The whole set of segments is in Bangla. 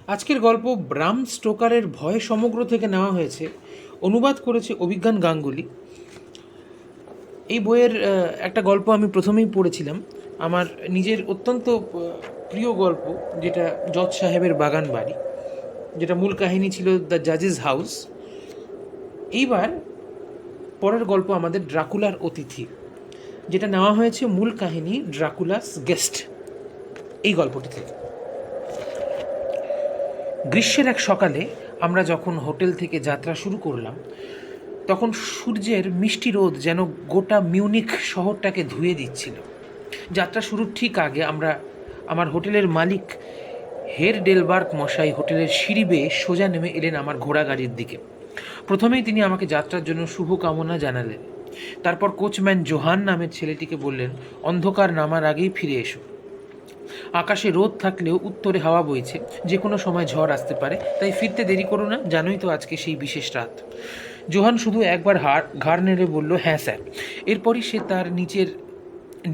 আজকের গল্প ব্রাম স্টোকারের ভয় সমগ্র থেকে নেওয়া হয়েছে। অনুবাদ করেছে অভিজ্ঞান গাঙ্গুলি। এই বইয়ের একটা গল্প আমি প্রথমেই পড়েছিলাম, আমার নিজের অত্যন্ত প্রিয় গল্প, যেটা জজ সাহেবের বাগান বাড়ি, যেটা মূল কাহিনী ছিল দ্য জাজেস হাউস। এইবার পরের গল্প আমাদের ড্রাকুলার অতিথি, যেটা নেওয়া হয়েছে মূল কাহিনী ড্রাকুলাস গেস্ট, এই গল্পটি থেকে। গ্রীষ্মের এক সকালে আমরা যখন হোটেল থেকে যাত্রা শুরু করলাম, তখন সূর্যের মিষ্টি রোদ যেন গোটা মিউনিখ শহরটাকে ধুয়ে দিচ্ছিল। যাত্রা শুরুর ঠিক আগে আমার হোটেলের মালিক হের ডেলবার্গ মশাই হোটেলের সিঁড়ি বেয়ে সোজা নেমে এলেন আমার ঘোড়া গাড়ির দিকে। প্রথমেই তিনি আমাকে যাত্রার জন্য শুভকামনা জানালেন। তারপর কোচম্যান জোহান নামের ছেলেটিকে বললেন, অন্ধকার নামার আগেই ফিরে এসো। আকাশে রোদ থাকলেও উত্তরে হাওয়া বইছে, যে কোনো সময় ঝড় আসতে পারে, তাই ফিরতে দেরি করো না, জানোই তো আজকে সেই বিশেষ রাত। জোহান শুধু একবার ঘাড় নেড়ে বলল, হ্যাঁ স্যার। এরপরই সে তার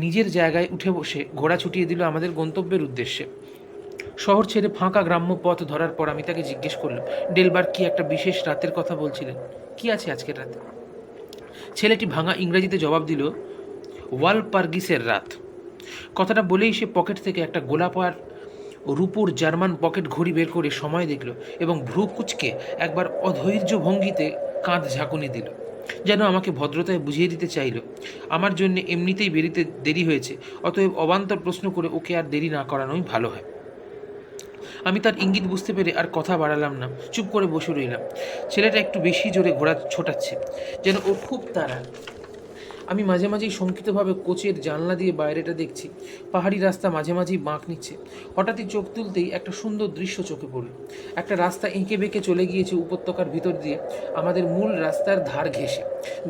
নিজের জায়গায় উঠে বসে ঘোড়া ছুটিয়ে দিল আমাদের গন্তব্যের উদ্দেশ্যে। শহর ছেড়ে ফাঁকা গ্রাম্য পথ ধরার পর আমি তাকে জিজ্ঞেস করলাম, ডেলবার্গ কি একটা বিশেষ রাতের কথা বলছিলেন? কি আছে আজকের রাতে? ছেলেটি ভাঙা ইংরেজিতে জবাব দিল, ওয়ালপার্গিসের রাত। কথাটা বলেই সে পকেট থেকে একটা গোলাপার রূপোর জার্মান পকেট ঘড়ি বের করে সময় দেখল এবং ভ্রু কুচকে একবার অধৈর্য ভঙ্গিতে কাঁধ ঝাঁকুনি দিল, যেন আমাকে ভদ্রতায় বুঝিয়ে দিতে চাইল আমার জন্য এমনিতেই বেরিতে দেরি হয়েছে, অতএব অবান্তর প্রশ্ন করে ওকে আর দেরি না করানোই ভালো হয়। আমি তার ইঙ্গিত বুঝতে পেরে আর কথা বাড়ালাম না, চুপ করে বসে রইলাম। ছেলেটা একটু বেশি জোরে ঘোড়া ছোটাচ্ছে, যেন ওর খুব তাড়া। আমি মাঝে মাঝেই শঙ্কিতভাবে কোচের জানলা দিয়ে বাইরেটা দেখছি। পাহাড়ি রাস্তা মাঝে মাঝেই বাঁক নিচ্ছে। হঠাৎই চোখ তুলতেই একটা সুন্দর দৃশ্য চোখে পড়ল। একটা রাস্তা এঁকে বেঁকে চলে গিয়েছে উপত্যকার ভিতর দিয়ে, আমাদের মূল রাস্তার ধার ঘেঁষে।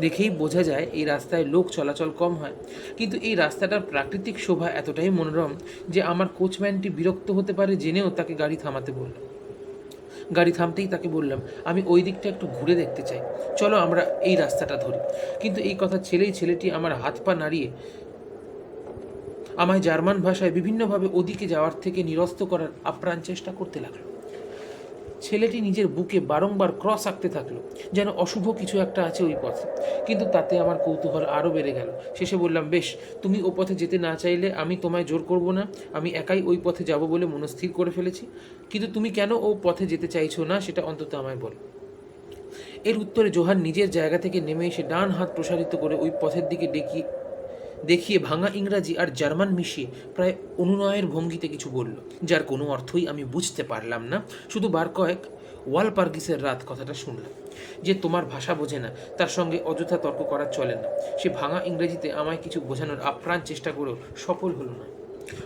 দেখেই বোঝা যায় এই রাস্তায় লোক চলাচল কম হয়, কিন্তু এই রাস্তাটার প্রাকৃতিক শোভা এতটাই মনোরম যে আমার কোচম্যানটি বিরক্ত হতে পারে জেনেও তাকে গাড়ি থামাতে বলল। গাড়ি থামতেই তাকে বললাম, আমি ওই দিকটা একটু ঘুরে দেখতে চাই, চলো আমরা এই রাস্তাটা ধরি। কিন্তু এই কথা ছেলেটি আমার হাত পা নাড়িয়ে আমায় জার্মান ভাষায় বিভিন্নভাবে ওদিকে যাওয়ার থেকে নিরস্ত করার আপ্রাণ চেষ্টা করতে লাগলো। ছেলেটি নিজের বুকে বারংবার ক্রস আঁকতে থাকলো, যেন অশুভ কিছু একটা আছে ওই পথে। কিন্তু তাতে আমার কৌতূহল আরও বেড়ে গেল। শেষে বললাম, বেশ, তুমি ও পথে যেতে না চাইলে আমি তোমায় জোর করব না, আমি একাই ওই পথে যাব বলে মনস্থির করে ফেলেছি। কিন্তু তুমি কেন ও পথে যেতে চাইছো না সেটা অন্তত আমায় বল। এর উত্তরে জোহান নিজের জায়গা থেকে নেমে এসে ডান হাত প্রসারিত করে ওই পথের দিকে দেখিয়ে ভাঙা ইংরাজি আর জার্মান মিশিয়ে প্রায় অনুনয়ের ভঙ্গিতে কিছু বলল, যার কোনো অর্থই আমি বুঝতে পারলাম না। শুধু বার কয়েক ওয়ালপার্গিসের রাত কথাটা শুনলাম। যে তোমার ভাষা বোঝে না তার সঙ্গে অযথা তর্ক করা চলে না। সে ভাঙা ইংরেজিতে আমায় কিছু বোঝানোর আপ্রাণ চেষ্টা করেও সফল হলো না।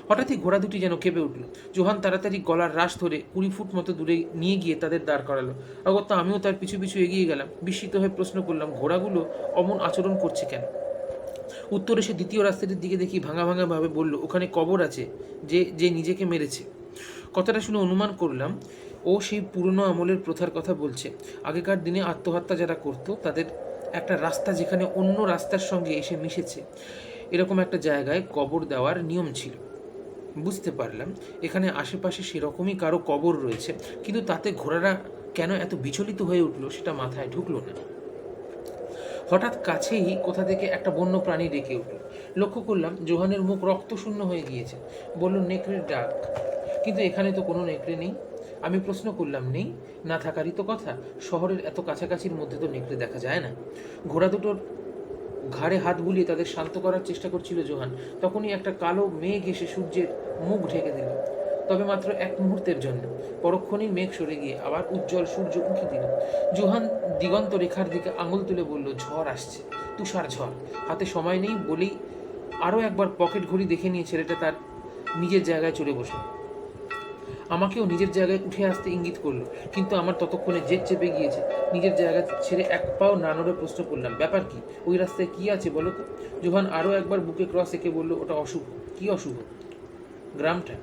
হঠাৎই ঘোড়া দুটি যেন কেঁপে উঠল। জোহান তাড়াতাড়ি গলার রাশ ধরে 20 ফুট মতো দূরে নিয়ে গিয়ে তাদের দাঁড় করালো। অগত্যা আমিও তার পিছু পিছু এগিয়ে গেলাম। বিস্মিত হয়ে প্রশ্ন করলাম, ঘোড়াগুলো অমন আচরণ করছে কেন? উত্তরে সে দ্বিতীয় রাস্তাটির দিকে দেখি ভাঙা ভাঙাভাবে বলল, ওখানে কবর আছে, যে যে নিজেকে মেরেছে। কথাটা শুনে অনুমান করলাম ও সেই পুরনো আমলের প্রথার কথা বলছে। আগেকার দিনে আত্মহত্যা যারা করত তাদের একটা রাস্তা যেখানে অন্য রাস্তার সঙ্গে এসে মিশেছে, এরকম একটা জায়গায় কবর দেওয়ার নিয়ম ছিল। বুঝতে পারলাম এখানে আশেপাশে সেরকমই কারো কবর রয়েছে, কিন্তু তাতে ঘোড়ারা কেন এত বিচলিত হয়ে উঠলো সেটা মাথায় ঢুকলো না। হঠাৎ কাছেই কোথা থেকে একটা বন্য প্রাণী ডেকে উঠল। লক্ষ্য করলাম জোহানের মুখ রক্তশূন্য হয়ে গিয়েছে। বলল, নেকড়ের ডাক। কিন্তু এখানে তো কোনো নেকড়ে নেই। আমি প্রশ্ন করলাম, নেই না থাকারই তো কথা, শহরের এত কাছাকাছির মধ্যে তো নেকড়ে দেখা যায় না। ঘোড়া দুটোর ঘাড়ে হাত বুলিয়ে তাদের শান্ত করার চেষ্টা করছিল জোহান। তখনই একটা কালো মেঘ এসে সূর্যের মুখ ঢেকে দিল, তবে মাত্র এক মুহূর্তের জন্য। পরক্ষণেই মেঘ সরে গিয়ে আবার উজ্জ্বল সূর্য উঁকি দিল। জোহান দিগন্ত রেখার দিকে আঙুল তুলে বলল, ঝড় আসছে, তুষার ঝড়। হাতে সময় নেই বলেই আরও একবার পকেট ঘড়ি দেখে নিয়ে ছেলেটা তার নিজের জায়গায় চলে বসল। আমাকেও নিজের জায়গায় উঠে আসতে ইঙ্গিত করলো, কিন্তু আমার ততক্ষণে জেদ চেপে গিয়েছে। নিজের জায়গা ছেড়ে এক পাও না নড়ে প্রশ্ন করলাম, ব্যাপার কি? ওই রাস্তায় কি আছে বলো তো? জোহান আরও একবার বুকে ক্রস এঁকে বলল, ওটা অশুভ। কি অশুভ? গ্রামটা।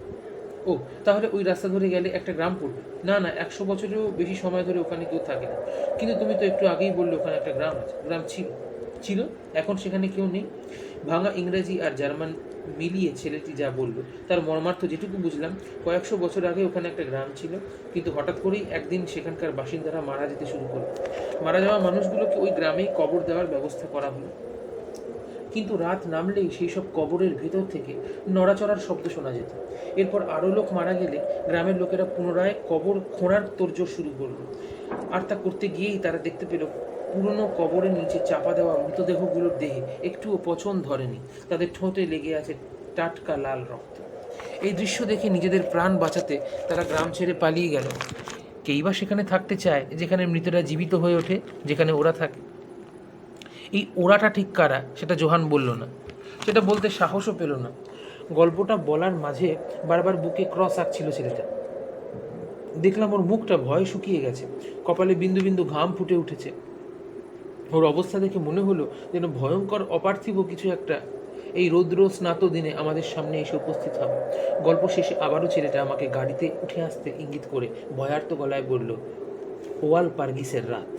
ও, তাহলে ওই রাস্তা ধরে গেলে একটা গ্রাম পড়বে। না না, 100 বছরেও বেশি সময় ধরে ওখানে কেউ থাকে না। কিন্তু তুমি তো একটু আগেই বললে ওখানে একটা গ্রাম আছে। গ্রাম ছিল ছিল এখন সেখানে কেউ নেই। ভাঙা ইংরেজি আর জার্মান মিলিয়ে ছেলেটি যা বলল তার মর্মার্থ যেটুকু বুঝলাম, কয়েকশো বছর আগে ওখানে একটা গ্রাম ছিল, কিন্তু হঠাৎ করেই একদিন সেখানকার বাসিন্দারা মারা যেতে শুরু করলো। মারা যাওয়া মানুষগুলোকে ওই গ্রামেই কবর দেওয়ার ব্যবস্থা করা হলো। কিন্তু রাত নামলেই সেই সব কবরের ভেতর থেকে নড়াচড়ার শব্দ শোনা যেত। এরপর আরও লোক মারা গেলে গ্রামের লোকেরা পুনরায় কবর খোঁড়ার তোড়জোড় শুরু করলো। আর তা করতে গিয়েই তারা দেখতে পেল পুরনো কবরের নিচে চাপা দেওয়া মৃতদেহগুলোর দেহে একটুও পচন ধরেনি, তাদের ঠোঁটে লেগে আছে টাটকা লাল রক্ত। এই দৃশ্য দেখে নিজেদের প্রাণ বাঁচাতে তারা গ্রাম ছেড়ে পালিয়ে গেল। কেই বা সেখানে থাকতে চায় যেখানে মৃতরা জীবিত হয়ে ওঠে, যেখানে ওরা থাকে। এই ওরাটা ঠিক কারা সেটা জোহান বলল না, সেটা বলতে সাহসও পেল না। গল্পটা বলার মাঝে বারবার বুকে ক্রস আঁকছিল ছেলেটা। দেখলাম ওর মুখটা ভয়ে শুকিয়ে গেছে, কপালে বিন্দু বিন্দু ঘাম ফুটে উঠেছে। ওর অবস্থা দেখে মনে হলো যেন ভয়ঙ্কর অপার্থিব কিছু একটা এই রৌদ্র স্নাত দিনে আমাদের সামনে এসে উপস্থিত হবে। গল্প শেষে আবারও ছেলেটা আমাকে গাড়িতে উঠে আসতে ইঙ্গিত করে ভয়ার্ত গলায় বলল, ওয়াল পার্গিসের রাত।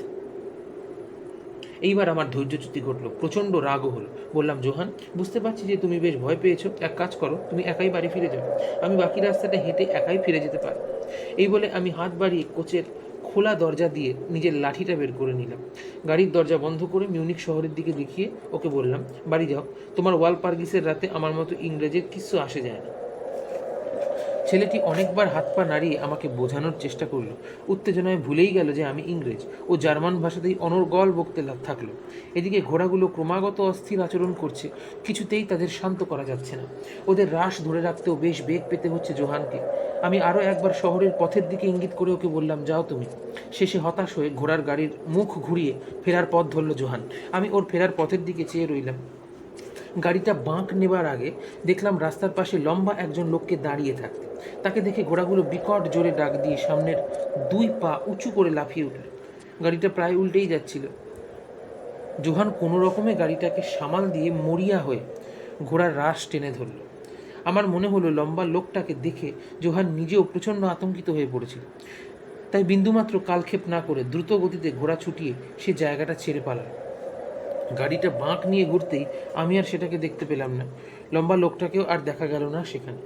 এইবার আমার ধৈর্যচ্যুতি ঘটলো, প্রচণ্ড রাগও হলো। বললাম, জোহান, বুঝতে পারছি যে তুমি বেশ ভয় পেয়েছো, এক কাজ করো, তুমি একাই বাড়ি ফিরে যাও, আমি বাকি রাস্তাটা হেঁটে একাই ফিরে যেতে পারি। এই বলে আমি হাত বাড়িয়ে কোচের খোলা দরজা দিয়ে নিজের লাঠিটা বের করে নিলাম। গাড়ির দরজা বন্ধ করে মিউনিক শহরের দিকে দেখিয়ে ওকে বললাম, বাড়ি যাও, তোমার ওয়াল পার্গিসের রাতে আমার মতো ইংরেজের কিচ্ছু আসে যায় না। ছেলেটি অনেকবার হাত পা নাড়িয়ে আমাকে বোঝানোর চেষ্টা করলো। উত্তেজনায় ভুলেই গেল যে আমি ইংরেজ। ও জার্মান ভাষাতেই অনর্গল বকতে থাকলো। এদিকে ঘোড়াগুলো ক্রমাগত অস্থির আচরণ করছে, কিছুতেই তাদের শান্ত করা যাচ্ছে না। ওদের রাশ ধরে রাখতেও বেশ বেগ পেতে হচ্ছে জোহানকে। আমি আরও একবার শহরের পথের দিকে ইঙ্গিত করে ওকে বললাম, যাও তুমি। শেষে হতাশ হয়ে ঘোড়ার গাড়ির মুখ ঘুরিয়ে ফেরার পথ ধরল জোহান। আমি ওর ফেরার পথের দিকে চেয়ে রইলাম। গাড়িটা বাঁক নেবার আগে দেখলাম রাস্তার পাশে লম্বা একজন লোককে দাঁড়িয়ে থাকতে। তাকে দেখে ঘোড়াগুলো বিকট জোরে ডাক দিয়ে সামনের দুই পা উঁচু করে লাফিয়ে উঠল। গাড়িটা প্রায় উল্টেই যাচ্ছিল। জোহান কোনো রকমে গাড়িটাকে সামাল দিয়ে মরিয়া হয়ে ঘোড়ার রাশ টেনে ধরল। আমার মনে হলো লম্বা লোকটাকে দেখে জোহান নিজেও প্রচণ্ড আতঙ্কিত হয়ে পড়েছিল। তাই বিন্দুমাত্র কালক্ষেপ না করে দ্রুত গতিতে ঘোড়া ছুটিয়ে সে জায়গাটা ছেড়ে পালাল। গাড়িটা বাঁক নিয়ে ঘুরতেই আমি আর সেটাকে দেখতে পেলাম না। লম্বা লোকটাকেও আর দেখা গেল না সেখানে।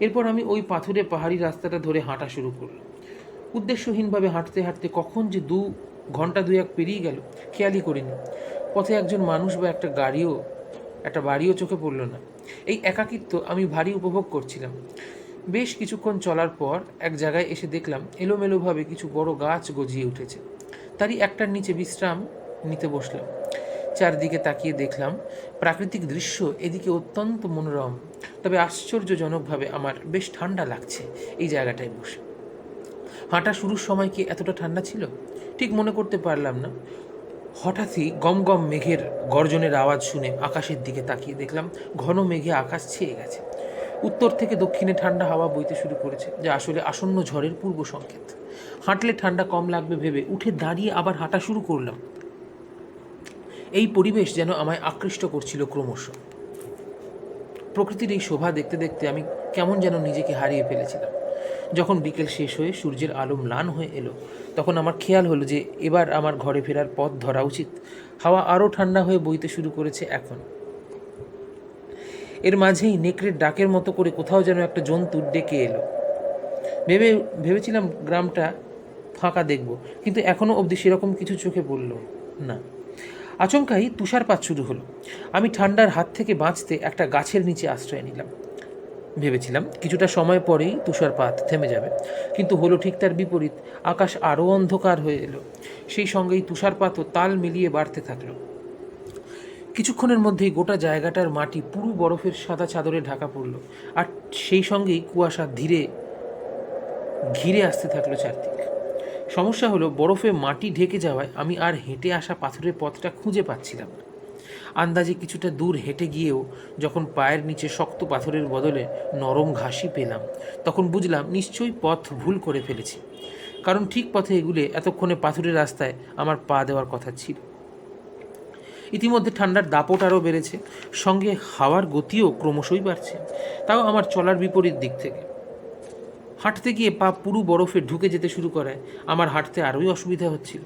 এরপর আমি ওই পাথুরে পাহাড়ি রাস্তাটা ধরে হাঁটা শুরু করলাম। উদ্দেশ্যহীনভাবে হাঁটতে হাঁটতে কখন যে 2 ঘন্টা 2-1 পেরিয়ে গেল খেয়ালই করিনি। পথে একজন মানুষ বা একটা বাড়িও চোখে পড়ল না। এই একাকিত্ব আমি ভারী উপভোগ করছিলাম। বেশ কিছুক্ষণ চলার পর এক জায়গায় এসে দেখলাম এলোমেলোভাবে কিছু বড় গাছ গজিয়ে উঠেছে। তারই একটার নিচে বিশ্রাম নিতে বসলাম। চারদিকে তাকিয়ে দেখলাম প্রাকৃতিক দৃশ্য এদিকে অত্যন্ত মনোরম, তবে আশ্চর্যজনকভাবে আমার বেশ ঠান্ডা লাগছে এই জায়গাটায় বসে। হাঁটা শুরুর সময় কি এতটা ঠান্ডা ছিল ঠিক মনে করতে পারলাম না। হঠাৎই গম গম মেঘের গর্জনের আওয়াজ শুনে আকাশের দিকে তাকিয়ে দেখলাম ঘন মেঘে আকাশ ছেয়ে গেছে। উত্তর থেকে দক্ষিণে ঠান্ডা হাওয়া বইতে শুরু করেছে, যা আসলে আসন্ন ঝড়ের পূর্ব সংকেত। হাঁটলে ঠান্ডা কম লাগবে ভেবে উঠে দাঁড়িয়ে আবার হাঁটা শুরু করলাম। এই পরিবেশ যেন আমায় আকৃষ্ট করছিল ক্রমশ। প্রকৃতির এই শোভা দেখতে দেখতে আমি কেমন যেন নিজেকে হারিয়ে ফেলেছিলাম। যখন বিকেল শেষ হয়ে সূর্যের আলো ম্লান হয়ে এলো, তখন আমার খেয়াল হলো যে এবার আমার ঘরে ফেরার পথ ধরা উচিত। হাওয়া আরও ঠান্ডা হয়ে বইতে শুরু করেছে এখন। এর মাঝেই নেকড়ের ডাকের মতো করে কোথাও যেন একটা জন্তু ডেকে এলো। ভেবেছিলাম গ্রামটা ফাঁকা দেখব, কিন্তু এখনও অবধি সেরকম কিছু চোখে পড়ল না। আচমকাই তুষারপাত শুরু হলো। আমি ঠান্ডার হাত থেকে বাঁচতে একটা গাছের নিচে আশ্রয় নিলাম। ভেবেছিলাম কিছুটা সময় পরেই তুষারপাত থেমে যাবে, কিন্তু হলো ঠিক তার বিপরীত। আকাশ আরও অন্ধকার হয়ে এলো। সেই সঙ্গেই তুষারপাতও তাল মিলিয়ে বাড়তে থাকলো। কিছুক্ষণের মধ্যেই গোটা জায়গাটার মাটি পুরো বরফের সাদা চাদরে ঢাকা পড়ল, আর সেই সঙ্গেই কুয়াশা ধীরে ঘিরে আসতে থাকলো চারদিক। সমস্যা হলো, বরফে মাটি ঢেকে যাওয়ায় আমি আর হেঁটে আসা পাথরের পথটা খুঁজে পাচ্ছিলাম না। আন্দাজে কিছুটা দূর হেঁটে গিয়েও যখন পায়ের নিচে শক্ত পাথরের বদলে নরম ঘাসই পেলাম, তখন বুঝলাম নিশ্চয়ই পথ ভুল করে ফেলেছি, কারণ ঠিক পথে এগুলে এতক্ষণে পাথরের রাস্তায় আমার পা দেওয়ার কথা ছিল। ইতিমধ্যে ঠান্ডার দাপট আরও বেড়েছে, সঙ্গে হাওয়ার গতিও ক্রমশই বাড়ছে, তাও আমার চলার বিপরীত দিক থেকে। হাঁটতে গিয়ে পা পুরো বরফে ঢুকে যেতে শুরু করায় আমার হাঁটতে আরোই অসুবিধা হচ্ছিল।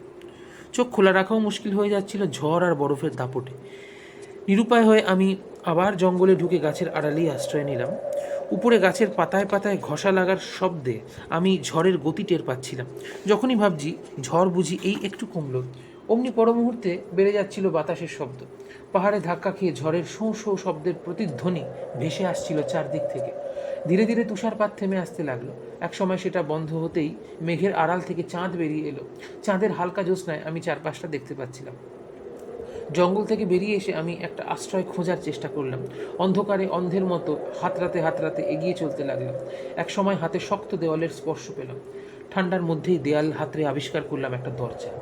চোখ খোলা রাখাও মুশকিল হয়ে যাচ্ছিল ঝড় আর বরফের দাপটে। নিরুপায় হয়ে আমি আবার জঙ্গলে ঢুকে গাছের আড়ালেই আশ্রয় নিলাম। উপরে গাছের পাতায় পাতায় ঘষা লাগার শব্দে আমি ঝড়ের গতি টের পাচ্ছিলাম। যখনই ভাবছি ঝড় বুঝি এই একটু কমলো, অমনি পর মুহূর্তে বেড়ে যাচ্ছিল বাতাসের শব্দ। পাহাড়ে ধাক্কা খেয়ে ঝড়ের শোঁ শোঁ শব্দের প্রতিধ্বনি ভেসে আসছিল চারদিক থেকে। ধীরে ধীরে তুষারপাত থেমে আসতে লাগলো। একসময় সেটা বন্ধ হতেই মেঘের আড়াল থেকে চাঁদ বেরিয়ে এলো। চাঁদের হালকা জ্যোৎস্নায় আমি চারপাশটা দেখতে পাচ্ছিলাম। জঙ্গল থেকে বেরিয়ে এসে আমি একটা আশ্রয় খোঁজার চেষ্টা করলাম। অন্ধকারে অন্ধের মতো হাতড়াতে হাতড়াতে এগিয়ে চলতে লাগলাম। এক সময় হাতে শক্ত দেওয়ালের স্পর্শ পেলাম। ঠান্ডার মধ্যেই দেয়াল হাতড়ে আবিষ্কার করলাম একটা দরজা।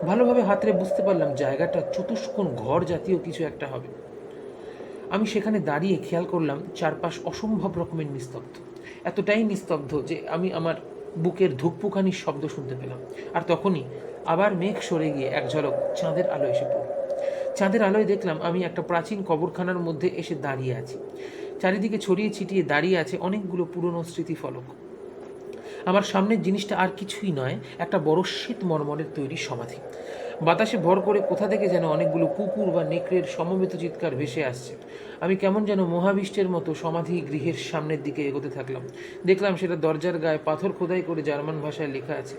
ভালোভাবে হাতড়ে বুঝতে পারলাম জায়গাটা চতুষ্কোণ ঘর জাতীয় কিছু একটা হবে। আমি সেখানে দাঁড়িয়ে খেয়াল করলাম চারপাশ অসম্ভব রকমের নিস্তব্ধ। এতটাই নিস্তব্ধ যে আমি আমার বুকের ধুকপুকানির শব্দ শুনতে পেলাম। আর তখনই আবার মেঘ সরে গিয়ে এক ঝলক চাঁদের আলো এসে পড়ল। চাঁদের আলোয় দেখলাম আমি একটা প্রাচীন কবরখানার মধ্যে এসে দাঁড়িয়ে আছি। চারিদিকে ছড়িয়ে ছিটিয়ে দাঁড়িয়ে আছে অনেকগুলো পুরনো স্মৃতিফলক। আমার সামনের জিনিসটা আর কিছুই নয়, একটা বড় শীত মর্মরের তৈরি সমাধি। বাতাসে ভর করে কোথা থেকে যেন অনেকগুলো কুকুর বা নেকড়ের সমবেত চিৎকার ভেসে আসছে। আমি কেমন যেন মহাবিষ্টের মতো সমাধি গৃহের সামনের দিকে এগোতে থাকলাম। দেখলাম সেটা দরজার গায়ে পাথর খোদাই করে জার্মান ভাষায় লেখা আছে,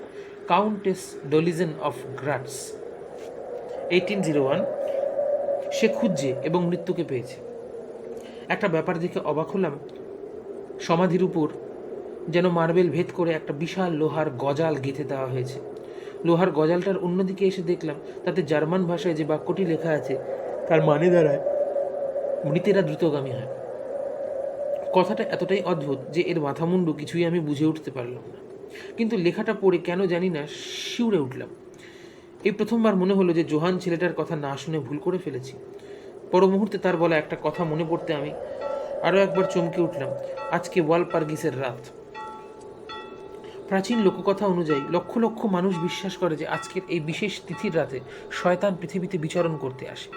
কাউন্টেস ডলিজেন অফ গ্রাটস, 1801। সে খুঁজছে এবং মৃত্যুকে পেয়েছে। একটা ব্যাপার দেখে অবাক হলাম, সমাধির উপর যেন মার্বেল ভেদ করে একটা বিশাল লোহার গজাল গেঁথে দেওয়া হয়েছে। লোহার গজালটার অন্যদিকে এসে দেখলাম তাতে জার্মান ভাষায় যে বাক্যটি লেখা আছে তার মানে দাঁড়ায়, মৃতেরা দ্রুতগামী হয়। কথাটা এতটাই অদ্ভুত যে এর মাথামুন্ডু কিছুই আমি বুঝে উঠতে পারলাম না। কিন্তু লেখাটা পড়ে কেন জানি না শিউরে উঠলাম। এই প্রথমবার মনে হলো যে জোহান ছেলেটার কথা না শুনে ভুল করে ফেলেছি। পর মুহূর্তে তার বলা একটা কথা মনে পড়তে আমি আরও একবার চমকে উঠলাম। আজকে ওয়ালপার্গিসের রাত। প্রাচীন লোককথা অনুযায়ী লক্ষ লক্ষ মানুষ বিশ্বাস করে যে আজকের এই বিশেষ তিথির রাতে শয়তান পৃথিবীতে বিচরণ করতে আসে।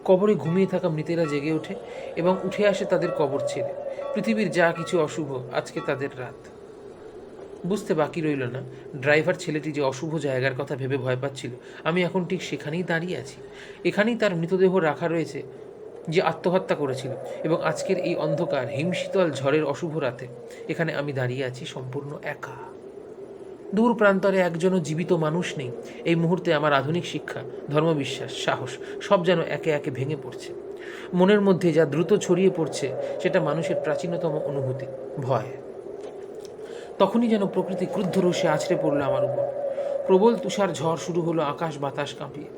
কবরে ঘুমিয়ে থাকা মৃতেরা জেগে ওঠে এবং উঠে আসে তাদের কবর ছেড়ে। পৃথিবীর যা কিছু অশুভ, আজকে তাদের রাত। বুঝতে বাকি রইল না ড্রাইভার ছেলেটি যে অশুভ জায়গার কথা ভেবে ভয় পাচ্ছিল, আমি এখন ঠিক সেখানেই দাঁড়িয়ে আছি। এখানেই তার মৃতদেহ রাখা রয়েছে যে আত্মহত্যা করেছিল। এবং আজকের এই অন্ধকার হিমশীতল ঝড়ের অশুভ রাতে এখানে আমি দাঁড়িয়ে আছি সম্পূর্ণ একা। দূর প্রান্তরে একজনও জীবিত মানুষ নেই। এই মুহূর্তে আমার আধুনিক শিক্ষা, ধর্মবিশ্বাস, সাহস সব যেন একে একে ভেঙে পড়ছে। মনের মধ্যে যা দ্রুত ছড়িয়ে পড়ছে সেটা মানুষের প্রাচীনতম অনুভূতি, ভয়। তখনই যেন প্রকৃতি ক্রুদ্ধ রোষে আছড়ে পড়ল আমার উপর। প্রবল তুষার ঝড় শুরু হলো আকাশ বাতাস কাঁপিয়ে।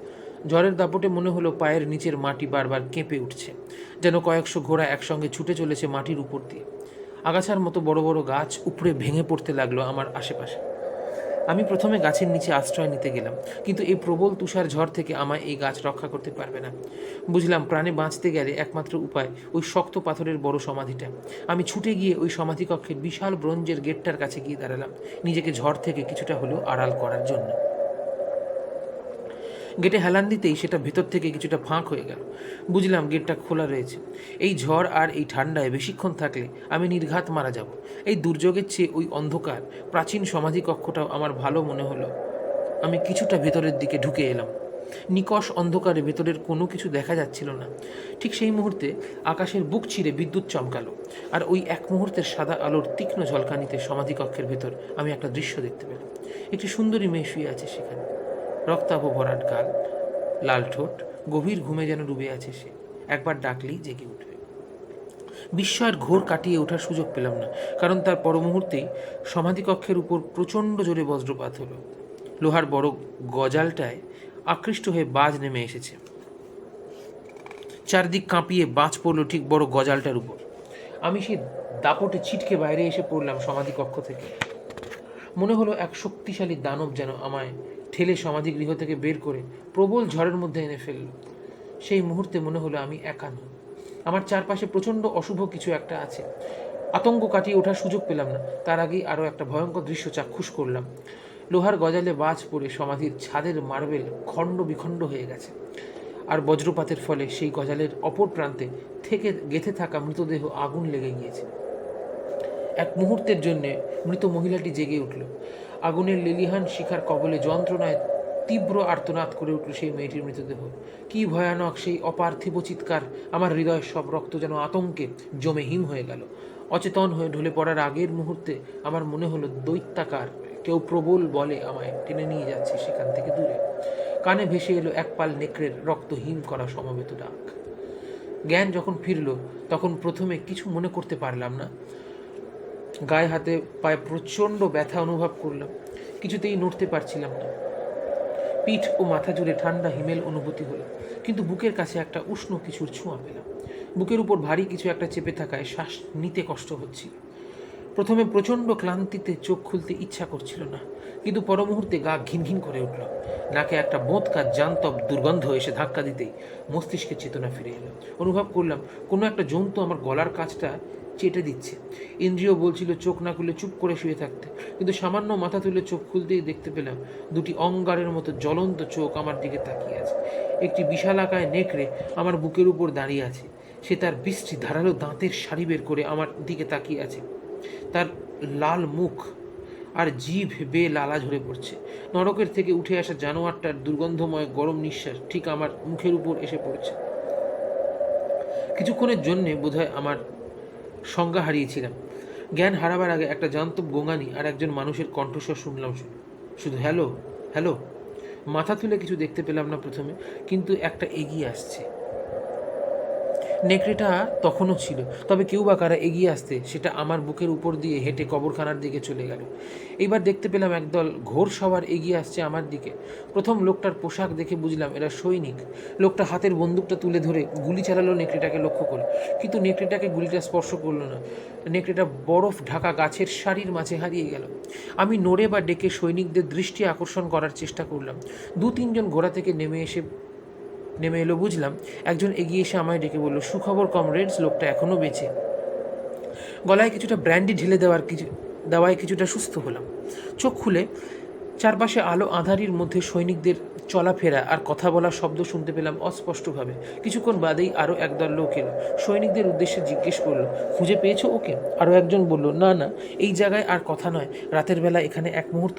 ঝড়ের দাপটে মনে হলো পায়ের নিচের মাটি বারবার কেঁপে উঠছে, যেন কয়েকশো ঘোড়া একসঙ্গে ছুটে চলেছে মাটির উপর দিয়ে। আগাছার মতো বড় বড় গাছ উপড়ে ভেঙে পড়তে লাগলো আমার আশেপাশে। আমি প্রথমে গাছের নিচে আশ্রয় নিতে গেলাম, কিন্তু এই প্রবল তুষার ঝড় থেকে আমায় এই গাছ রক্ষা করতে পারবে না। বুঝলাম প্রাণে বাঁচতে গেলে একমাত্র উপায় ওই শক্ত পাথরের বড় সমাধিটা। আমি ছুটে গিয়ে ওই সমাধি কক্ষের বিশাল ব্রোঞ্জের গেটটার কাছে গিয়ে দাঁড়ালাম, নিজেকে ঝড় থেকে কিছুটা হলেও আড়াল করার জন্য। গেটে হেলান দিতেই সেটা ভেতর থেকে কিছুটা ফাঁক হয়ে গেল। বুঝলাম গেটটা খোলা রয়েছে। এই ঝড় আর এই ঠান্ডায় বেশিক্ষণ থাকলে আমি নির্ঘাত মারা যাব। এই দুর্যোগের চেয়ে ওই অন্ধকার প্রাচীন সমাধি কক্ষটাও আমার ভালো মনে হলো। আমি কিছুটা ভেতরের দিকে ঢুকে এলাম। নিকষ অন্ধকারে ভেতরের কোনো কিছু দেখা যাচ্ছিল না। ঠিক সেই মুহূর্তে আকাশের বুক চিরে বিদ্যুৎ চমকালো, আর ওই এক মুহূর্তের সাদা আলোর তীক্ষ্ণ ঝলকানিতে সমাধিকক্ষের ভেতর আমি একটা দৃশ্য দেখতে পেলাম। একটি সুন্দরী মেয়ে শুয়ে আছে সেখানে। রক্তাভ ভরাট গাল, লাল ঠোঁট, গভীর ঘুমে যেন ডুবে আছে সে। একবার ডাকলেই জেগে উঠবে। বিস্ময়ের ঘোর কাটিয়ে ওঠার সুযোগ পেলাম না, কারণ তার পর মুহূর্তেই সমাধিকক্ষের উপর প্রচণ্ড জোরে বজ্রপাত হলো। লোহার বড় গজালটায় আকৃষ্ট হয়ে বাজ নেমে এসেছে। চারদিক কাঁপিয়ে বাজ পড়ল ঠিক বড় গজালটার উপর। আমি সেই দাপটে ছিটকে বাইরে এসে পড়লাম সমাধিকক্ষ থেকে। মনে হলো এক শক্তিশালী দানব যেন আমায় ঠেলে সমাধিগৃহ থেকে বের করে প্রবল ঝড়ের মধ্যে এনে ফেলল। সেই মুহূর্তে মনে হলো আমি একা নই, আমার চারপাশে প্রচণ্ড অশুভ কিছু একটা আছে। আতঙ্ক কাটিয়ে ওঠার সুযোগ পেলাম না, তার আগেই আরও একটা ভয়ঙ্কর দৃশ্য চাক্ষুষ করলাম। লোহার গজালে বাজ পড়ে সমাধির ছাদের মার্বেল খণ্ড বিখণ্ড হয়ে গেছে, আর বজ্রপাতের ফলে সেই গজালের অপর প্রান্তে থেকে গেঁথে থাকা মৃতদেহ আগুন লেগে গিয়েছে। এক মুহূর্তের জন্যে মৃত মহিলাটি জেগে উঠল। আগুনের লেলিহান শিখার কবলে যন্ত্রণায় তীব্র আর্তনাদ করে উঠল সেই মেয়েটির মৃতদেহ। কি ভয়ানক সেই অপার্থিব চিৎকার! আমার হৃদয়ের সব রক্ত যেন আতঙ্কে জমে হিম হয়ে গেল। অচেতন হয়ে ঢলে পড়ার আগের মুহূর্তে আমার মনে হলো দৈত্যাকার কেউ প্রবল বলে আমায় টেনে নিয়ে যাচ্ছে সেখান থেকে দূরে। কানে ভেসে এলো এক পাল নেকড়ের রক্তহীন করা সমবেত ডাক। জ্ঞান যখন ফিরল তখন প্রথমে কিছু মনে করতে পারলাম না। গায়ে হাতে পায়ে প্রচণ্ড ব্যথা অনুভব করলাম, কিছুতেই নড়তে পারছিলাম না। পিঠ ও মাথা জুড়ে ঠান্ডা হিমেল অনুভূতি হলো, কিন্তু বুকের কাছে একটা উষ্ণ কিছুর ছোঁয়া পেলাম। বুকের উপর ভারী কিছু একটা চেপে থাকায় শ্বাস নিতে কষ্ট হচ্ছিল। প্রথমে প্রচণ্ড ক্লান্তিতে চোখ খুলতে ইচ্ছা করছিল না, কিন্তু পর মুহূর্তে গা ঘিনঘিন করে উঠল। নাকে একটা বোঁতকার জান্তব দুর্গন্ধ এসে ধাক্কা দিতেই মস্তিষ্কে চেতনা ফিরে এলো। অনুভব করলাম কোনো একটা জন্তু আমার গলার কাছটা চেটে দিচ্ছে। ইন্দ্রিয় বলছিল চোখ না খুলে চুপ করে শুয়ে থাকতে, কিন্তু সামান্য মাথা তুলে চোখ খুলতেই দেখতে পেলাম দুটি অঙ্গারের মতো জ্বলন্ত চোখ আমার দিকে তাকিয়ে আছে। একটি বিশালাকায় নেকড়ে আমার বুকের উপর দাঁড়িয়ে আছে। সে তার বিশ্রী ধারালো দাঁতের সারি বের করে আমার দিকে তাকিয়ে আছে। তার লাল মুখ আর জিভ বেয়ে লালা ঝরে পড়ছে। নরকের থেকে উঠে আসা জানোয়ারটার দুর্গন্ধময় গরম নিঃশ্বাস ঠিক আমার মুখের উপর এসে পড়ছে। কিছুক্ষণের জন্যে বোধহয় আমার সংজ্ঞা হারিয়েছিলাম। জ্ঞান হারাবার আগে একটা জান্তব গোঙানি আর একজন মানুষের কণ্ঠস্বর শুনলাম, শুধু হ্যালো হ্যালো। মাথা তুলে কিছু দেখতে পেলাম না প্রথমে, কিন্তু একটা এগিয়ে আসছে। নেকড়েটা তখনও ছিল, তবে কেউ বা কারা এগিয়ে আসতে সেটা আমার বুকের উপর দিয়ে হেঁটে কবরখানার দিকে চলে গেল। এইবার দেখতে পেলাম একদল ঘোর সবার এগিয়ে আসছে আমার দিকে। প্রথম লোকটার পোশাক দেখে বুঝলাম এরা সৈনিক। লোকটা হাতের বন্দুকটা তুলে ধরে গুলি চালালো নেকড়েটাকে লক্ষ্য করে, কিন্তু নেকড়েটাকে গুলিটা স্পর্শ করলো না। নেকড়েটা বরফ ঢাকা গাছের সারির মাঝে হারিয়ে গেল। আমি নড়ে বা ডেকে সৈনিকদের দৃষ্টি আকর্ষণ করার চেষ্টা করলাম। 2-3 জন ঘোড়া থেকে নেমে এলো বুঝলাম। একজন এগিয়ে এসে আমায় ডেকে বলল, সুখবর কমরেডস, লোকটা এখনও বেঁচে। গলায় কিছুটা ব্র্যান্ডি ঢেলে দেওয়ায় কিছুটা সুস্থ হলাম। চোখ খুলে চারপাশে আলো আঁধারির মধ্যে সৈনিকদের চলাফেরা আর কথা বলার শব্দ শুনতে পেলাম অস্পষ্টভাবে। কিছুক্ষণ বাদেই আরও একদল লোক এলো। সৈনিকদের উদ্দেশ্যে জিজ্ঞেস করলো, খুঁজে পেয়েছো ওকে? আরও একজন বলল, না না, এই জায়গায় আর কথা নয়, রাতের বেলা এখানে এক মুহূর্ত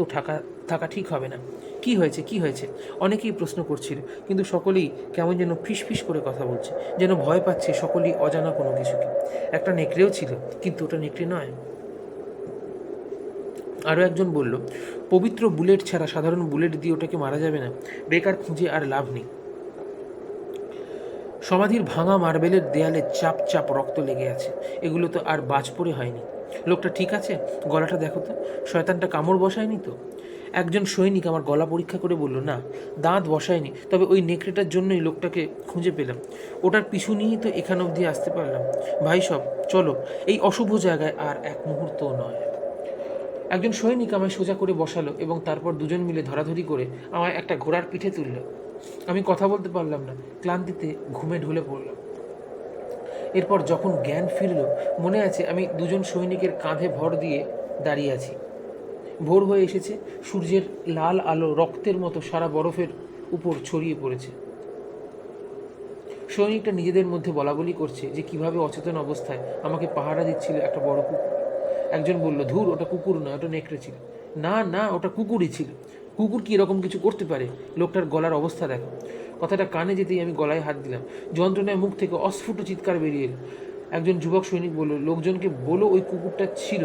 থাকা ঠিক হবে না। কি হয়েছে কি হয়েছে? অনেকেই প্রশ্ন করছিল, কিন্তু সকলেই কেমন যেন ফিসফিস করে কথা বলছে, যেন ভয় পাচ্ছে সকলেই অজানা কোনো কিছুকে। একটা নেকড়েও ছিল, কিন্তু ওটা নেকড়ে নয়। আরও একজন বলল, পবিত্র বুলেট ছাড়া সাধারণ বুলেট দিয়ে ওটাকে মারা যাবে না, বেকার খুঁজে আর লাভ নেই। সমাধির ভাঙা মার্বেলের দেয়ালে চাপ চাপ রক্ত লেগে আছে, এগুলো তো আর বাজ পড়ে হয়নি। লোকটা ঠিক আছে? গলাটা দেখো তো, শয়তানটা কামড় বসায়নি তো? একজন সৈনিক আমার গলা পরীক্ষা করে বলল, না, দাঁত বসায়নি, তবে ওই নেকড়েটার জন্যই লোকটাকে খুঁজে পেলাম। ওটার পিছু নিয়েই তো এখান অবধি আসতে পারলাম। ভাই সব, চলো, এই অশুভ জায়গায় আর এক মুহূর্তও নয়। একজন সৈনিক আমায় সোজা করে বসালো এবং তারপর দুজন মিলে ধরাধরি করে আমায় একটা ঘোড়ার পিঠে তুলল। আমি কথা বলতে পারলাম না, ক্লান্তিতে ঘুমে ঢলে পড়লাম। এরপর যখন জ্ঞান ফিরল, মনে আছে আমি দুজন সৈনিকের কাঁধে ভর দিয়ে দাঁড়িয়ে আছি। ভোর হয়ে এসেছে, সূর্যের লাল আলো রক্তের মতো সারা বরফের উপর ছড়িয়ে পড়েছে। সৈনিকটা নিজেদের মধ্যে বলাবলি করছে যে কিভাবে অচেতন অবস্থায় আমাকে পাহারা দিচ্ছিল একটা বড় কুকুর। একজন বলল, ধুর, ওটা কুকুর নয়, ওটা নেকড়ে ছিল। না না, ওটা কুকুরই ছিল। কুকুর কি এরকম কিছু করতে পারে? লোকটার গলার অবস্থা দেখো। কথাটা কানে যেতেই আমি গলায় হাত দিলাম। যন্ত্রণায় মুখ থেকে অস্ফুট চিৎকার বেরিয়ে এলো। একজন যুবক সৈনিক বলল, লোকজনকে বলো ওই কুকুরটা ছিল,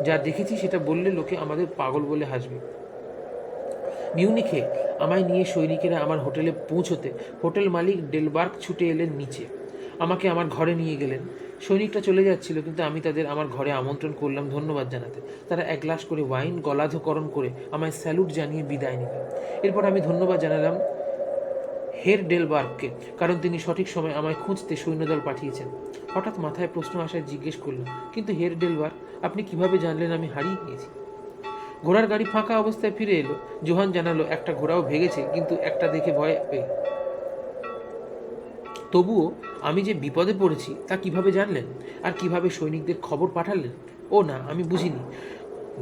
যা দেখেছি সেটা বললে লোকে আমাদের পাগল বলে হাসবে। মিউনিখে আমায় নিয়ে সৈনিকেরা আমার হোটেলে পৌঁছতে হোটেল মালিক ডেলবার্গ ছুটে এলেন নিচে। আমাকে আমার ঘরে নিয়ে গেলেন। সৈনিকটা চলে যাচ্ছিল, কিন্তু আমি তাদের আমার ঘরে আমন্ত্রণ করলাম ধন্যবাদ জানাতে। তারা এক গ্লাস করে ওয়াইন গলাধকরণ করে আমায় স্যালুট জানিয়ে বিদায় নিল। এরপর আমি ধন্যবাদ জানালাম হের ডেলবার্গকে, কারণ তিনি সঠিক সময় আমায় খুঁজতে সৈন্যদল পাঠিয়েছেন। হঠাৎ মাথায় প্রশ্ন আসায় জিজ্ঞেস করলাম, কিন্তু হের ডেলবার্গ, আপনি কিভাবে জানলেন আমি হারিয়ে গিয়েছি? ঘোড়ার গাড়ি ফাঁকা অবস্থায় ফিরে এলো। জোহান জানালো একটা ঘোড়াও ভেগেছে, কিন্তু একটা দেখে ভয় পেয়ে। তবুও আমি যে বিপদে পড়েছি তা কিভাবে জানলেন? আর কিভাবে সৈনিকদের খবর পাঠালেন? ও না, আমি বুঝিনি।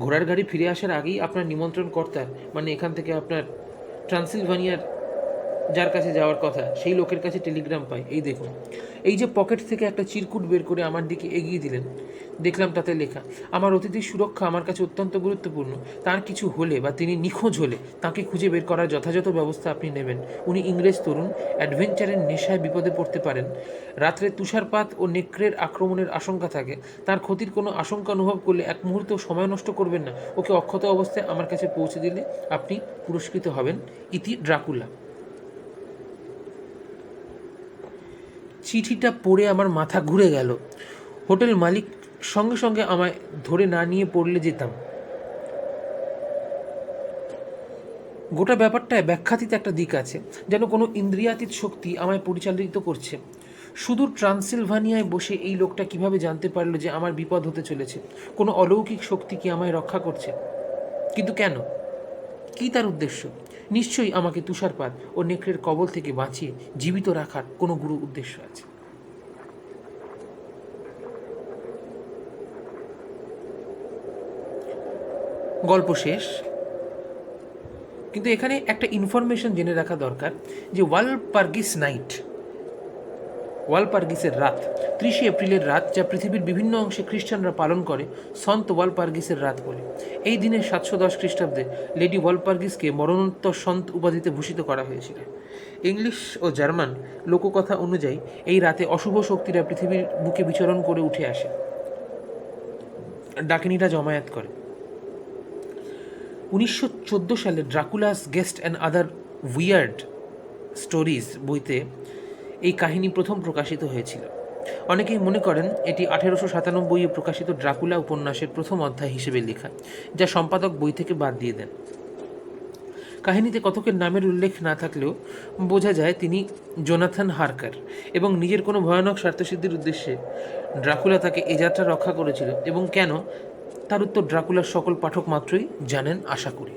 ঘোড়ার গাড়ি ফিরে আসার আগেই আপনার নিমন্ত্রণ কর্তার, মানে এখান থেকে আপনার ট্রান্সিলভানিয়ার যার কাছে যাওয়ার কথা, সেই লোকের কাছে টেলিগ্রাম পাই, এই দেখুন। এই যে পকেট থেকে একটা চিরকুট বের করে আমার দিকে এগিয়ে দিলেন, দেখলাম তাতে লেখা, আমার অতিথির সুরক্ষা আমার কাছে অত্যন্ত গুরুত্বপূর্ণ। তার কিছু হলে বা তিনি নিখোঁজ হলে তাকে খুঁজে বের করার যথাযথ ব্যবস্থা আপনি নেবেন। উনি ইংরেজ তরুণ, অ্যাডভেঞ্চারের নেশায় বিপদে পড়তে পারেন। রাত্রে তুষারপাত ও নেকড়ের আক্রমণের আশঙ্কা থাকে। তার ক্ষতির কোনো আশঙ্কা অনুভব করলে এক মুহূর্ত সময় নষ্ট করবেন না। ওকে অক্ষত অবস্থায় আমার কাছে পৌঁছে দিলে আপনি পুরস্কৃত হবেন। ইতি ড্রাকুলা। চিঠিটা পড়ে আমার মাথা ঘুরে গেল। হোটেল মালিক সঙ্গে সঙ্গে আমায় ধরে না নিয়ে পড়লে যেতাম। গোটা ব্যাপারটায় ব্যাখ্যাতীত একটা দিক আছে, যেন কোনো ইন্দ্রিয়াতীত শক্তি আমায় পরিচালিত করছে। সুদূর ট্রান্সিলভানিয়ায় বসে এই লোকটা কিভাবে জানতে পারলো যে আমার বিপদ হতে চলেছে? কোনো অলৌকিক শক্তি কি আমায় রক্ষা করছে? কিন্তু কেন? কী তার উদ্দেশ্য? নিশ্চয়ই আমাকে তুষারপাত ও নেকড়ের কবল থেকে বাঁচিয়ে জীবিত রাখার কোনো গুরু উদ্দেশ্য আছে। গল্প শেষ, কিন্তু এখানে একটা ইনফরমেশন জেনে রাখা দরকার যে ওয়ালপার্গিস নাইট, ওয়ালপার্গিসের রাত, 30 এপ্রিলের রাত, যা পৃথিবীর বিভিন্ন অংশে খ্রিস্টানরা পালন করে সন্ত ওয়ালপার্গিসের রাত বলে। এই দিনে 710 খ্রিস্টাব্দে লেডি ওয়ালপার্গিসকে মরণোত্তর সন্ত উপাধিতে ভূষিত করা হয়েছিল। ইংলিশ ও জার্মান লোককথা অনুযায়ী এই রাতে অশুভ শক্তিরা পৃথিবীর বুকে বিচরণ করে উঠে আসে, ডাকিনীরা জমায়েত করে। 1914 সালে Dracula's guest and other weird stories বইতে এই কাহিনী প্রথম প্রকাশিত হয়েছিল। অনেকেই মনে করেন এটি 1897-এ প্রকাশিত ড্রাকুলা উপন্যাসের প্রথম অধ্যায় হিসেবে লেখা, যা সম্পাদক বই থেকে বাদ দিয়ে দেন। কাহিনীতে কথকের নামের উল্লেখ না থাকলেও বোঝা যায় তিনি জোনাথন হার্কার, এবং নিজের কোনো ভয়ানক স্বার্থসিদ্ধির উদ্দেশ্যে ড্রাকুলা তাকে এ যাত্রা রক্ষা করেছিল, এবং কেন তার উত্তর ড্রাকুলার সকল পাঠক মাত্রই জানেন আশা করি।